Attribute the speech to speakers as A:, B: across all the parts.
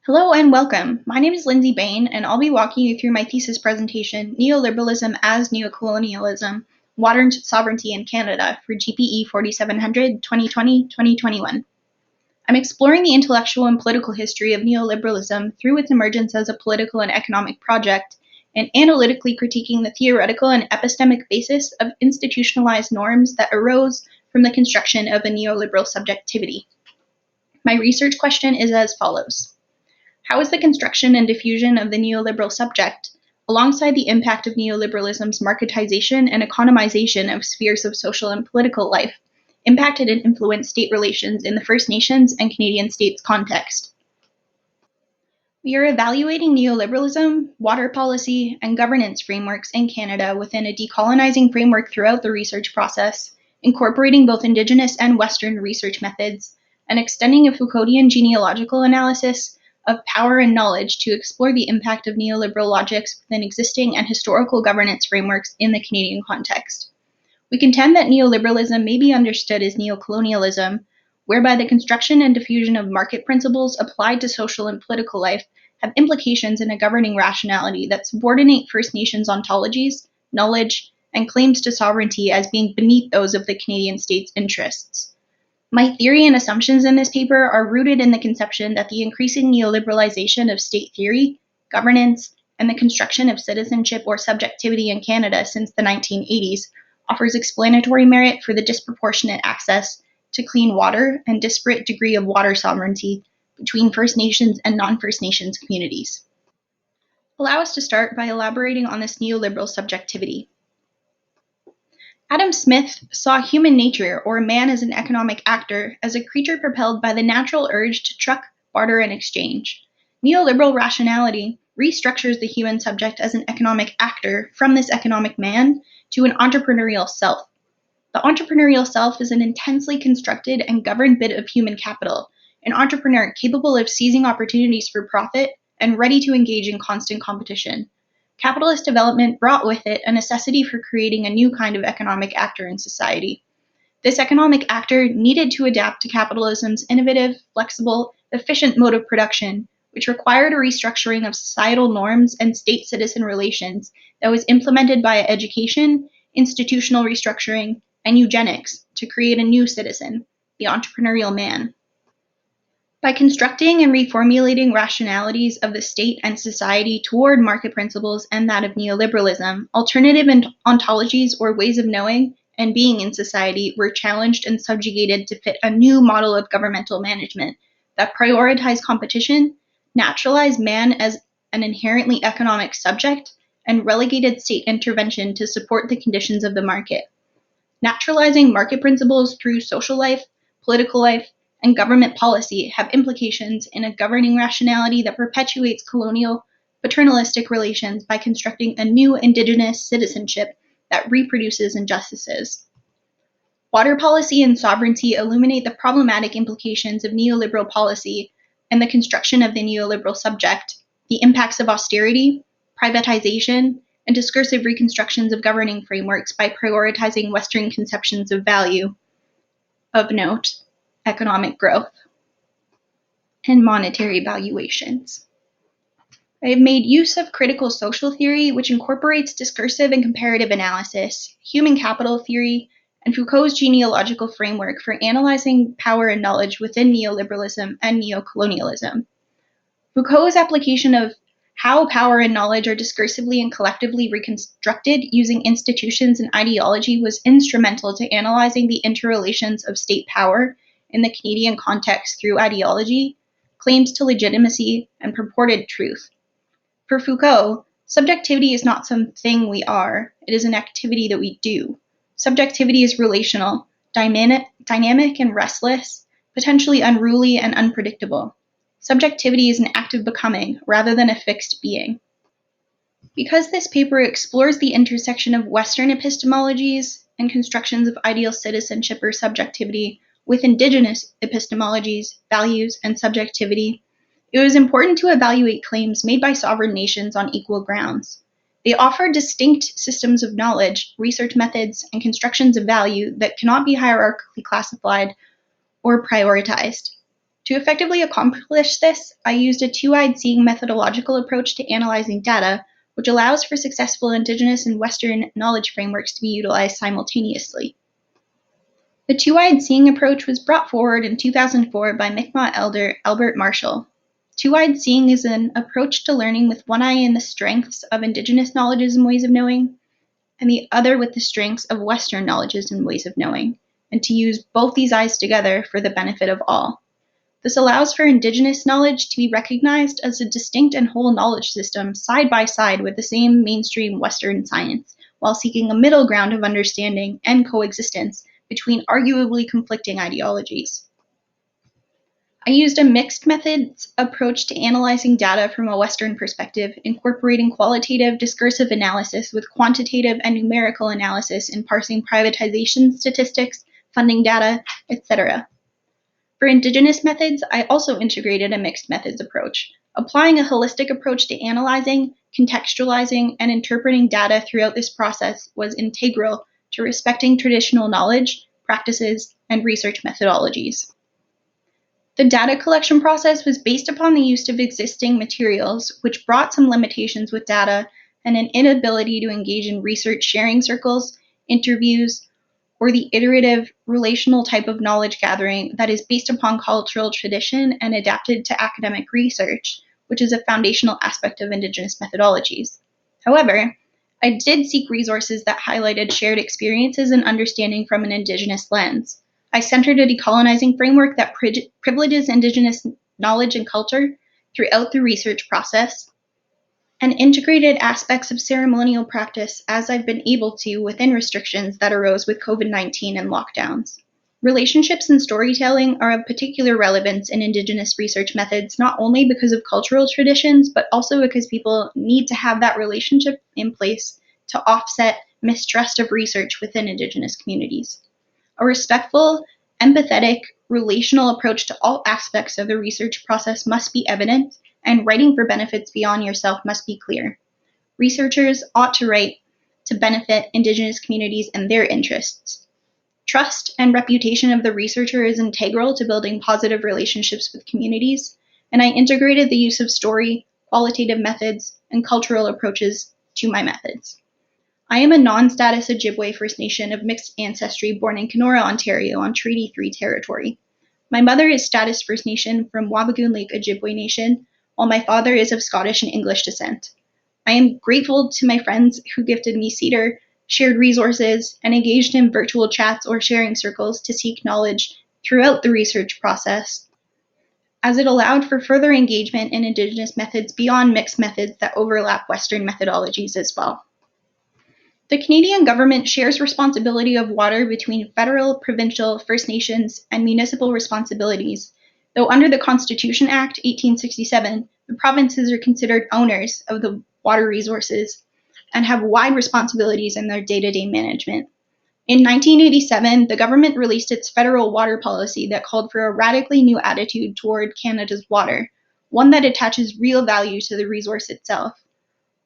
A: Hello and welcome. My name is Lindsay Bain, and I'll be walking you through my thesis presentation, Neoliberalism as Neocolonialism, Modern Sovereignty in Canada for GPE 4700 2020-2021. I'm exploring the intellectual and political history of neoliberalism through its emergence as a political and economic project, and analytically critiquing the theoretical and epistemic basis of institutionalized norms that arose from the construction of a neoliberal subjectivity. My research question is as follows. How is the construction and diffusion of the neoliberal subject, alongside the impact of neoliberalism's marketization and economization of spheres of social and political life, impacted and influenced state relations in the First Nations and Canadian states context? We are evaluating neoliberalism, water policy, and governance frameworks in Canada within a decolonizing framework throughout the research process, incorporating both Indigenous and Western research methods, and extending a Foucauldian genealogical analysis of power and knowledge to explore the impact of neoliberal logics within existing and historical governance frameworks in the Canadian context. We contend that neoliberalism may be understood as neocolonialism, whereby the construction and diffusion of market principles applied to social and political life have implications in a governing rationality that subordinate First Nations ontologies, knowledge, and claims to sovereignty as being beneath those of the Canadian state's interests. My theory and assumptions in this paper are rooted in the conception that the increasing neoliberalization of state theory, governance, and the construction of citizenship or subjectivity in Canada since the 1980s offers explanatory merit for the disproportionate access to clean water and disparate degree of water sovereignty between First Nations and non-First Nations communities. Allow us to start by elaborating on this neoliberal subjectivity. Adam Smith saw human nature, or man as an economic actor, as a creature propelled by the natural urge to truck, barter, and exchange. Neoliberal rationality restructures the human subject as an economic actor from this economic man to an entrepreneurial self. The entrepreneurial self is an intensely constructed and governed bit of human capital, an entrepreneur capable of seizing opportunities for profit and ready to engage in constant competition. Capitalist development brought with it a necessity for creating a new kind of economic actor in society. This economic actor needed to adapt to capitalism's innovative, flexible, efficient mode of production, which required a restructuring of societal norms and state-citizen relations that was implemented via education, institutional restructuring, and eugenics to create a new citizen, the entrepreneurial man. By constructing and reformulating rationalities of the state and society toward market principles and that of neoliberalism, alternative ontologies or ways of knowing and being in society were challenged and subjugated to fit a new model of governmental management that prioritized competition, naturalized man as an inherently economic subject, and relegated state intervention to support the conditions of the market. Naturalizing market principles through social life, political life, and government policy have implications in a governing rationality that perpetuates colonial, paternalistic relations by constructing a new Indigenous citizenship that reproduces injustices. Water policy and sovereignty illuminate the problematic implications of neoliberal policy and the construction of the neoliberal subject, the impacts of austerity, privatization, and discursive reconstructions of governing frameworks by prioritizing Western conceptions of value. Of note, economic growth, and monetary valuations. I have made use of critical social theory, which incorporates discursive and comparative analysis, human capital theory, and Foucault's genealogical framework for analyzing power and knowledge within neoliberalism and neocolonialism. Foucault's application of how power and knowledge are discursively and collectively reconstructed using institutions and ideology was instrumental to analyzing the interrelations of state power in the Canadian context through ideology, claims to legitimacy, and purported truth. For Foucault, subjectivity is not something we are, it is an activity that we do. Subjectivity is relational, dynamic and restless, potentially unruly and unpredictable. Subjectivity is an act of becoming rather than a fixed being. Because this paper explores the intersection of Western epistemologies and constructions of ideal citizenship or subjectivity with Indigenous epistemologies, values, and subjectivity, it was important to evaluate claims made by sovereign nations on equal grounds. They offer distinct systems of knowledge, research methods, and constructions of value that cannot be hierarchically classified or prioritized. To effectively accomplish this, I used a two-eyed seeing methodological approach to analyzing data, which allows for successful Indigenous and Western knowledge frameworks to be utilized simultaneously. The two-eyed seeing approach was brought forward in 2004 by Mi'kmaq elder Albert Marshall. Two-eyed seeing is an approach to learning with one eye in the strengths of Indigenous knowledges and ways of knowing, and the other with the strengths of Western knowledges and ways of knowing, and to use both these eyes together for the benefit of all. This allows for Indigenous knowledge to be recognized as a distinct and whole knowledge system side by side with the same mainstream Western science, while seeking a middle ground of understanding and coexistence between arguably conflicting ideologies. I used a mixed methods approach to analyzing data from a Western perspective, incorporating qualitative discursive analysis with quantitative and numerical analysis in parsing privatization statistics, funding data, etc. For Indigenous methods, I also integrated a mixed methods approach, applying a holistic approach to analyzing, contextualizing, and interpreting data throughout this process was integral to respecting traditional knowledge, practices, and research methodologies. The data collection process was based upon the use of existing materials, which brought some limitations with data and an inability to engage in research sharing circles, interviews, or the iterative relational type of knowledge gathering that is based upon cultural tradition and adapted to academic research, which is a foundational aspect of Indigenous methodologies. However, I did seek resources that highlighted shared experiences and understanding from an Indigenous lens. I centered a decolonizing framework that privileges Indigenous knowledge and culture throughout the research process, and integrated aspects of ceremonial practice as I've been able to within restrictions that arose with COVID-19 and lockdowns. Relationships and storytelling are of particular relevance in Indigenous research methods, not only because of cultural traditions, but also because people need to have that relationship in place to offset mistrust of research within Indigenous communities. A respectful, empathetic, relational approach to all aspects of the research process must be evident, and writing for benefits beyond yourself must be clear. Researchers ought to write to benefit Indigenous communities and their interests. Trust and reputation of the researcher is integral to building positive relationships with communities, and I integrated the use of story, qualitative methods, and cultural approaches to my methods. I am a non-status Ojibwe First Nation of mixed ancestry born in Kenora, Ontario on Treaty 3 territory. My mother is status First Nation from Wabigoon Lake Ojibwe Nation, while my father is of Scottish and English descent. I am grateful to my friends who gifted me cedar, shared resources, and engaged in virtual chats or sharing circles to seek knowledge throughout the research process, as it allowed for further engagement in Indigenous methods beyond mixed methods that overlap Western methodologies as well. The Canadian government shares responsibility of water between federal, provincial, First Nations, and municipal responsibilities, though under the Constitution Act 1867, the provinces are considered owners of the water resources and have wide responsibilities in their day-to-day management. In 1987, the government released its federal water policy that called for a radically new attitude toward Canada's water, one that attaches real value to the resource itself.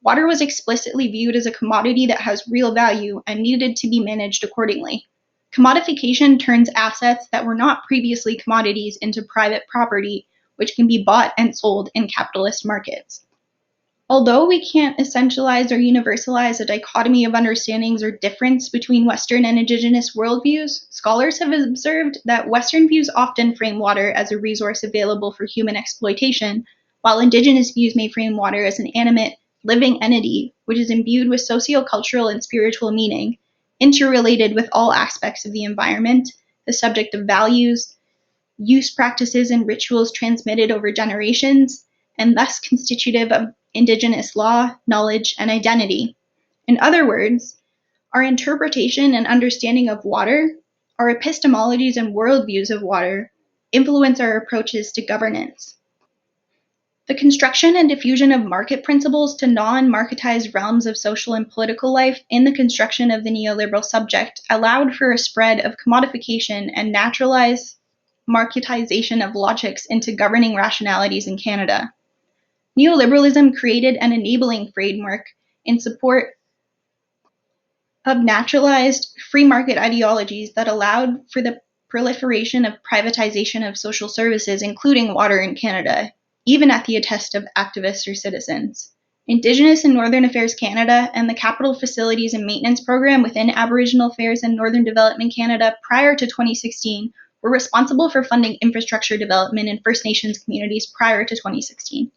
A: Water was explicitly viewed as a commodity that has real value and needed to be managed accordingly. Commodification turns assets that were not previously commodities into private property, which can be bought and sold in capitalist markets. Although we can't essentialize or universalize a dichotomy of understandings or difference between Western and Indigenous worldviews, scholars have observed that Western views often frame water as a resource available for human exploitation, while Indigenous views may frame water as an animate, living entity, which is imbued with socio-cultural and spiritual meaning, interrelated with all aspects of the environment, the subject of values, use practices and rituals transmitted over generations, and thus constitutive of Indigenous law, knowledge, and identity. In other words, our interpretation and understanding of water, our epistemologies and worldviews of water, influence our approaches to governance. The construction and diffusion of market principles to non-marketized realms of social and political life in the construction of the neoliberal subject allowed for a spread of commodification and naturalized marketization of logics into governing rationalities in Canada. Neoliberalism created an enabling framework in support of naturalized free market ideologies that allowed for the proliferation of privatization of social services, including water in Canada, even at the behest of activists or citizens. Indigenous and Northern Affairs Canada and the Capital Facilities and Maintenance Program within Aboriginal Affairs and Northern Development Canada prior to 2016 were responsible for funding infrastructure development in First Nations communities prior to 2016.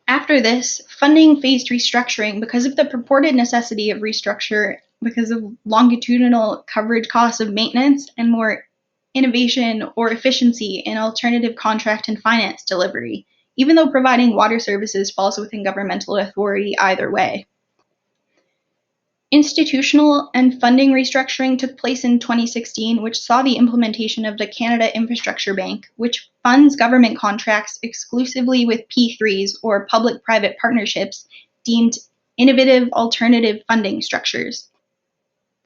A: After this, funding faced restructuring because of the purported necessity of restructure because of longitudinal coverage costs of maintenance and more innovation or efficiency in alternative contract and finance delivery, even though providing water services falls within governmental authority either way. Institutional and funding restructuring took place in 2016, which saw the implementation of the Canada Infrastructure Bank, which funds government contracts exclusively with P3s or public-private partnerships deemed innovative alternative funding structures.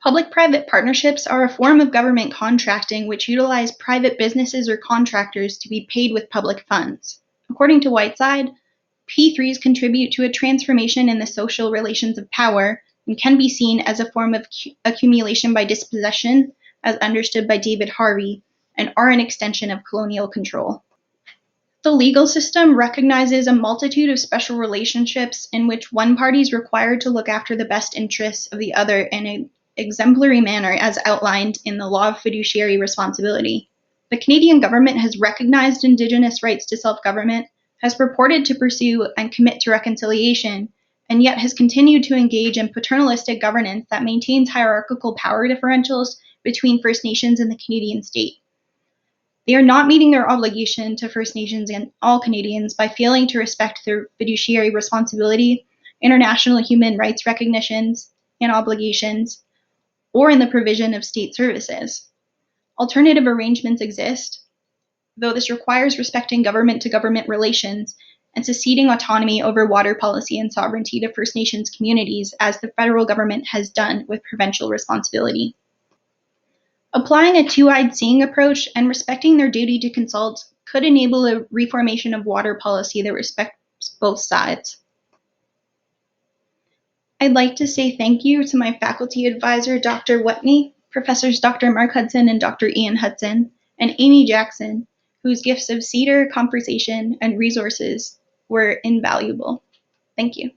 A: Public-private partnerships are a form of government contracting which utilize private businesses or contractors to be paid with public funds. According to Whiteside, P3s contribute to a transformation in the social relations of power and can be seen as a form of accumulation by dispossession, as understood by David Harvey, and are an extension of colonial control. The legal system recognizes a multitude of special relationships in which one party is required to look after the best interests of the other in an exemplary manner as outlined in the Law of Fiduciary Responsibility. The Canadian government has recognized Indigenous rights to self-government, has purported to pursue and commit to reconciliation, and yet has continued to engage in paternalistic governance that maintains hierarchical power differentials between First Nations and the Canadian state. They are not meeting their obligation to First Nations and all Canadians by failing to respect their fiduciary responsibility, international human rights recognitions and obligations, or in the provision of state services. Alternative arrangements exist, though this requires respecting government-to-government relations and seceding autonomy over water policy and sovereignty to First Nations communities, as the federal government has done with provincial responsibility. Applying a two-eyed seeing approach and respecting their duty to consult could enable a reformation of water policy that respects both sides. I'd like to say thank you to my faculty advisor, Dr. Whitney, Professors Dr. Mark Hudson and Dr. Ian Hudson, and Amy Jackson, whose gifts of cedar, conversation, and resources were invaluable. Thank you.